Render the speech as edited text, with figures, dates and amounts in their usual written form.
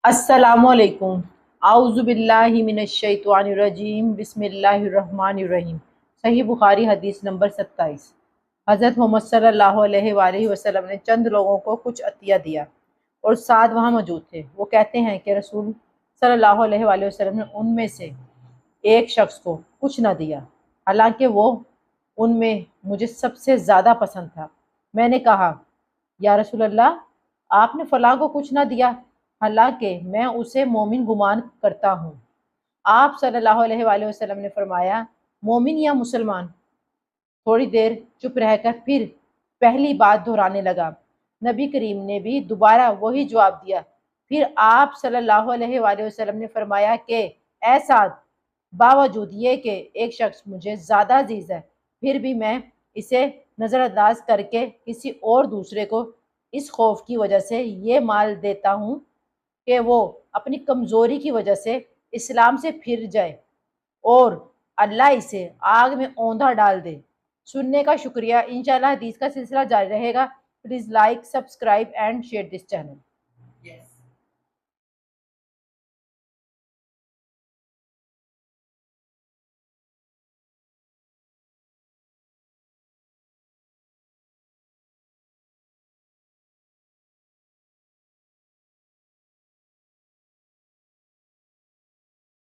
अस्सलामुअलैकुम। आउज़ु बिल्लाहि मिनश्शैतानिर्रजीम। बिस्मिल्लाहिर्रहमानिर्रहीम। सही बुखारी हदीस नंबर 27। हज़रत मोहम्मद सल्लल्लाहु अलैहि वसल्लम ने चंद लोगों को कुछ अतिया दिया और साथ वहाँ मौजूद थे। वो कहते हैं कि रसूल सल्लल्लाहु अलैहि वसल्लम ने उनमें से एक शख्स को कुछ न दिया, हालांकि वो उनमें मुझे सबसे ज़्यादा पसंद था। मैंने कहा, या रसूल अल्लाह, आपने फलां को कुछ ना दिया, हालांकि मैं उसे मोमिन गुमान करता हूँ। आप सल्लल्लाहु अलैहि वसल्लम ने फरमाया, मोमिन या मुसलमान? थोड़ी देर चुप रहकर फिर पहली बात दोहराने लगा। नबी करीम ने भी दोबारा वही जवाब दिया। फिर आप सल्लल्लाहु अलैहि वसल्लम ने फरमाया कि ऐ साद, बावजूद ये कि एक शख्स मुझे ज़्यादा अजीज़ है, फिर भी मैं इसे नज़रअंदाज करके किसी और दूसरे को इस खौफ की वजह से ये माल देता हूँ कि वो अपनी कमज़ोरी की वजह से इस्लाम से फिर जाए और अल्लाह इसे आग में औंधा डाल दे। सुनने का शुक्रिया। इंशाल्लाह हदीस का सिलसिला जारी रहेगा। Please like, subscribe and share this channel.